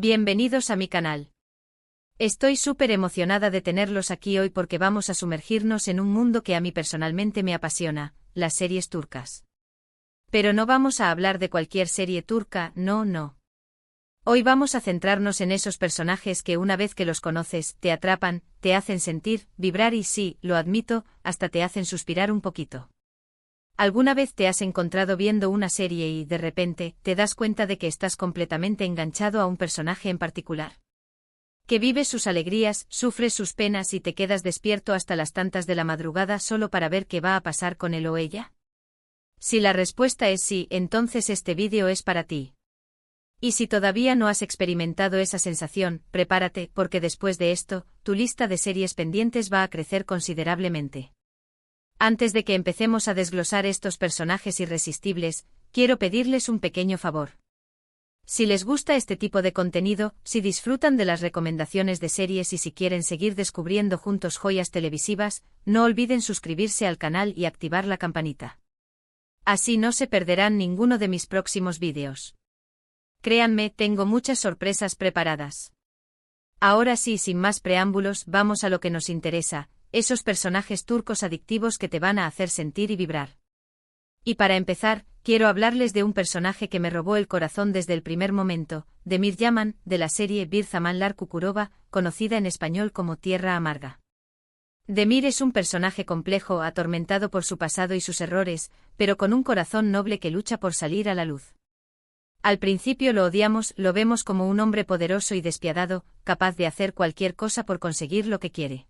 Bienvenidos a mi canal. Estoy súper emocionada de tenerlos aquí hoy porque vamos a sumergirnos en un mundo que a mí personalmente me apasiona, las series turcas. Pero no vamos a hablar de cualquier serie turca, no. Hoy vamos a centrarnos en esos personajes que una vez que los conoces, te atrapan, te hacen sentir, vibrar y sí, lo admito, hasta te hacen suspirar un poquito. ¿Alguna vez te has encontrado viendo una serie y, de repente, te das cuenta de que estás completamente enganchado a un personaje en particular? Que vives sus alegrías, sufres sus penas y te quedas despierto hasta las tantas de la madrugada solo para ver qué va a pasar con él o ella? Si la respuesta es sí, entonces este vídeo es para ti. Y si todavía no has experimentado esa sensación, prepárate, porque después de esto, tu lista de series pendientes va a crecer considerablemente. Antes de que empecemos a desglosar estos personajes irresistibles, quiero pedirles un pequeño favor. Si les gusta este tipo de contenido, si disfrutan de las recomendaciones de series y si quieren seguir descubriendo juntos joyas televisivas, no olviden suscribirse al canal y activar la campanita. Así no se perderán ninguno de mis próximos vídeos. Créanme, tengo muchas sorpresas preparadas. Ahora sí, sin más preámbulos, vamos a lo que nos interesa. Esos personajes turcos adictivos que te van a hacer sentir y vibrar. Y para empezar, quiero hablarles de un personaje que me robó el corazón desde el primer momento, Demir Yaman, de la serie Bir Zamanlar Kukurova, conocida en español como Tierra Amarga. Demir es un personaje complejo, atormentado por su pasado y sus errores, pero con un corazón noble que lucha por salir a la luz. Al principio lo odiamos, lo vemos como un hombre poderoso y despiadado, capaz de hacer cualquier cosa por conseguir lo que quiere.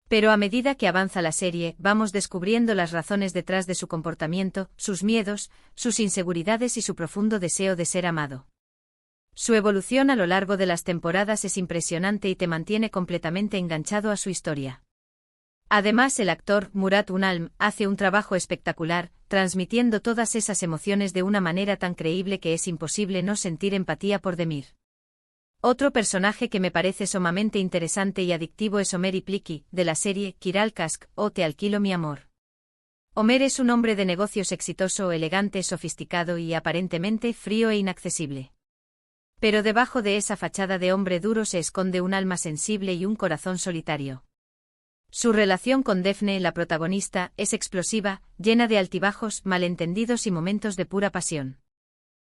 Pero a medida que avanza la serie, vamos descubriendo las razones detrás de su comportamiento, sus miedos, sus inseguridades y su profundo deseo de ser amado. Su evolución a lo largo de las temporadas es impresionante y te mantiene completamente enganchado a su historia. Además, el actor, Murat Unalm, hace un trabajo espectacular, transmitiendo todas esas emociones de una manera tan creíble que es imposible no sentir empatía por Demir. Otro personaje que me parece sumamente interesante y adictivo es Ömer İpliki, de la serie Kiral Kask o Te alquilo mi amor. Ömer es un hombre de negocios exitoso, elegante, sofisticado y aparentemente frío e inaccesible. Pero debajo de esa fachada de hombre duro se esconde un alma sensible y un corazón solitario. Su relación con Defne, la protagonista, es explosiva, llena de altibajos, malentendidos y momentos de pura pasión.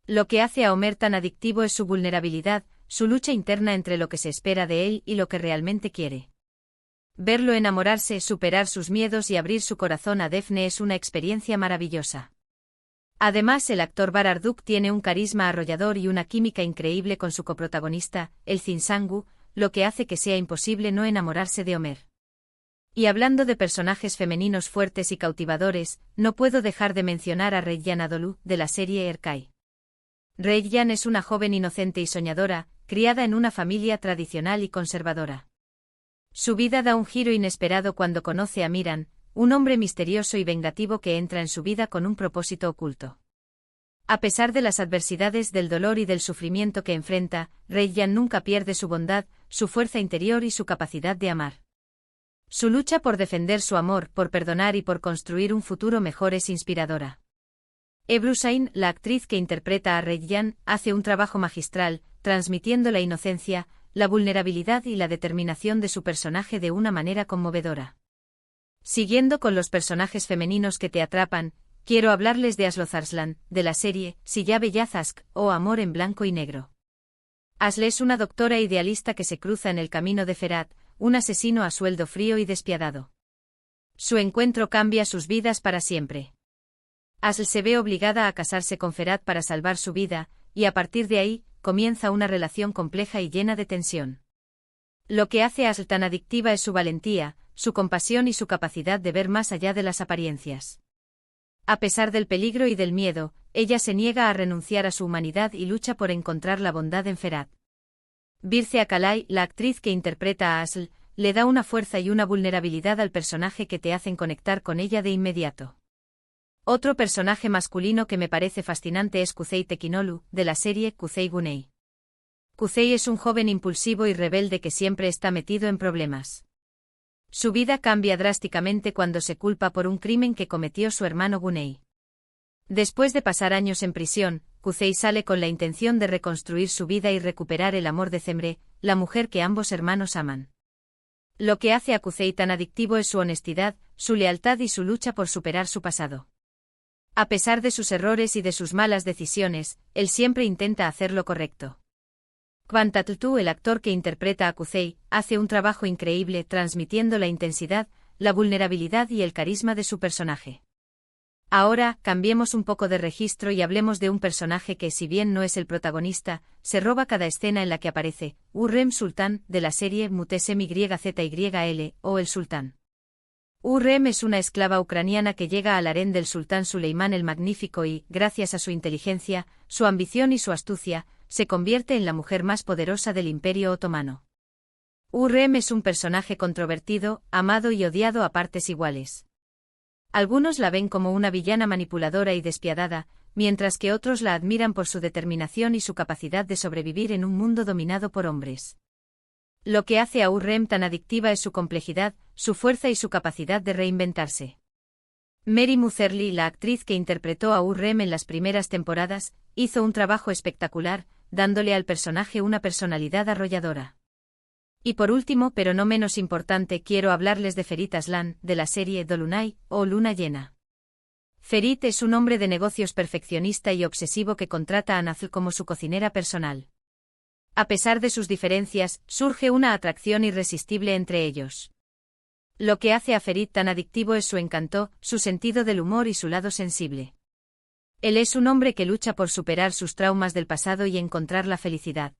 Lo que hace a Ömer tan adictivo es su vulnerabilidad, su lucha interna entre lo que se espera de él y lo que realmente quiere. Verlo enamorarse, superar sus miedos y abrir su corazón a Defne es una experiencia maravillosa. Además, el actor Barar Duk tiene un carisma arrollador y una química increíble con su coprotagonista, Elçin Sangu, lo que hace que sea imposible no enamorarse de Ömer. Y hablando de personajes femeninos fuertes y cautivadores, no puedo dejar de mencionar a Reyyan Anadolu, de la serie Erkay. Reyyan es una joven inocente y soñadora, criada en una familia tradicional y conservadora. Su vida da un giro inesperado cuando conoce a Miran, un hombre misterioso y vengativo que entra en su vida con un propósito oculto. A pesar de las adversidades, del dolor y del sufrimiento que enfrenta, Reyyan nunca pierde su bondad, su fuerza interior y su capacidad de amar. Su lucha por defender su amor, por perdonar y por construir un futuro mejor es inspiradora. Ebru Şahin, la actriz que interpreta a Reyyan, hace un trabajo magistral, transmitiendo la inocencia, la vulnerabilidad y la determinación de su personaje de una manera conmovedora. Siguiendo con los personajes femeninos que te atrapan, quiero hablarles de Aslı Arslan, de la serie Siyah Beyaz Aşk o Amor en blanco y negro. Aslı es una doctora idealista que se cruza en el camino de Ferhat, un asesino a sueldo frío y despiadado. Su encuentro cambia sus vidas para siempre. Aslı se ve obligada a casarse con Ferhat para salvar su vida, y a partir de ahí, comienza una relación compleja y llena de tensión. Lo que hace a Aslı tan adictiva es su valentía, su compasión y su capacidad de ver más allá de las apariencias. A pesar del peligro y del miedo, ella se niega a renunciar a su humanidad y lucha por encontrar la bondad en Ferhat. Birce Akalay, la actriz que interpreta a Aslı, le da una fuerza y una vulnerabilidad al personaje que te hacen conectar con ella de inmediato. Otro personaje masculino que me parece fascinante es Kuzey Tekinolu, de la serie Kuzey Güney. Kuzey es un joven impulsivo y rebelde que siempre está metido en problemas. Su vida cambia drásticamente cuando se culpa por un crimen que cometió su hermano Güney. Después de pasar años en prisión, Kuzey sale con la intención de reconstruir su vida y recuperar el amor de Cemre, la mujer que ambos hermanos aman. Lo que hace a Kuzey tan adictivo es su honestidad, su lealtad y su lucha por superar su pasado. A pesar de sus errores y de sus malas decisiones, él siempre intenta hacer lo correcto. Kwon Tae-tu, el actor que interpreta a Kuzey, hace un trabajo increíble transmitiendo la intensidad, la vulnerabilidad y el carisma de su personaje. Ahora, cambiemos un poco de registro y hablemos de un personaje que, si bien no es el protagonista, se roba cada escena en la que aparece, Hurrem Sultan, de la serie Mutesem YZYL, o El Sultán. Hurrem es una esclava ucraniana que llega al harén del sultán Suleimán el Magnífico y, gracias a su inteligencia, su ambición y su astucia, se convierte en la mujer más poderosa del Imperio Otomano. Hurrem es un personaje controvertido, amado y odiado a partes iguales. Algunos la ven como una villana manipuladora y despiadada, mientras que otros la admiran por su determinación y su capacidad de sobrevivir en un mundo dominado por hombres. Lo que hace a Hurrem tan adictiva es su complejidad, su fuerza y su capacidad de reinventarse. Mary Mutherly, la actriz que interpretó a Hurrem en las primeras temporadas, hizo un trabajo espectacular, dándole al personaje una personalidad arrolladora. Y por último, pero no menos importante, quiero hablarles de Ferit Aslan, de la serie Dolunay, o Luna Llena. Ferit es un hombre de negocios perfeccionista y obsesivo que contrata a Nazl como su cocinera personal. A pesar de sus diferencias, surge una atracción irresistible entre ellos. Lo que hace a Ferit tan adictivo es su encanto, su sentido del humor y su lado sensible. Él es un hombre que lucha por superar sus traumas del pasado y encontrar la felicidad.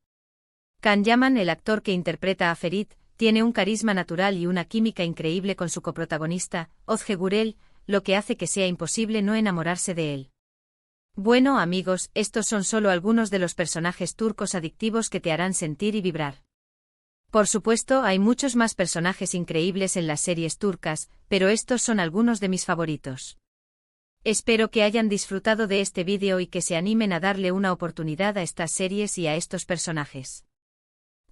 Can Yaman, el actor que interpreta a Ferit, tiene un carisma natural y una química increíble con su coprotagonista, Ozge Gurel, lo que hace que sea imposible no enamorarse de él. Bueno, amigos, estos son solo algunos de los personajes turcos adictivos que te harán sentir y vibrar. Por supuesto, hay muchos más personajes increíbles en las series turcas, pero estos son algunos de mis favoritos. Espero que hayan disfrutado de este vídeo y que se animen a darle una oportunidad a estas series y a estos personajes.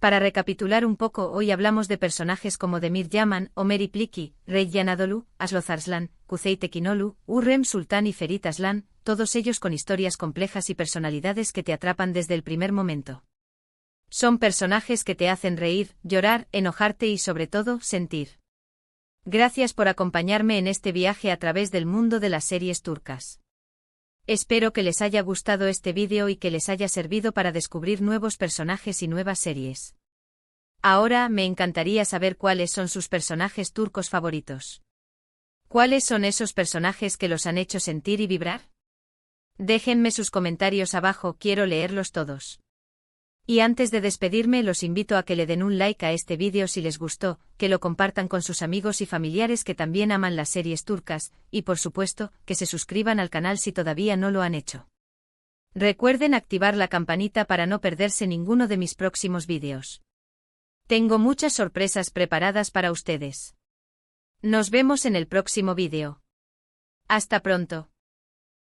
Para recapitular un poco, hoy hablamos de personajes como Demir Yaman, Ömer İpliki, Reyyan Anadolu, Asloz Arslan, Kuzey Tekinolu, Hurrem Sultan y Ferit Aslan, todos ellos con historias complejas y personalidades que te atrapan desde el primer momento. Son personajes que te hacen reír, llorar, enojarte y sobre todo, sentir. Gracias por acompañarme en este viaje a través del mundo de las series turcas. Espero que les haya gustado este vídeo y que les haya servido para descubrir nuevos personajes y nuevas series. Ahora me encantaría saber cuáles son sus personajes turcos favoritos. ¿Cuáles son esos personajes que los han hecho sentir y vibrar? Déjenme sus comentarios abajo, quiero leerlos todos. Y antes de despedirme los invito a que le den un like a este vídeo si les gustó, que lo compartan con sus amigos y familiares que también aman las series turcas, y por supuesto, que se suscriban al canal si todavía no lo han hecho. Recuerden activar la campanita para no perderse ninguno de mis próximos vídeos. Tengo muchas sorpresas preparadas para ustedes. Nos vemos en el próximo vídeo. Hasta pronto.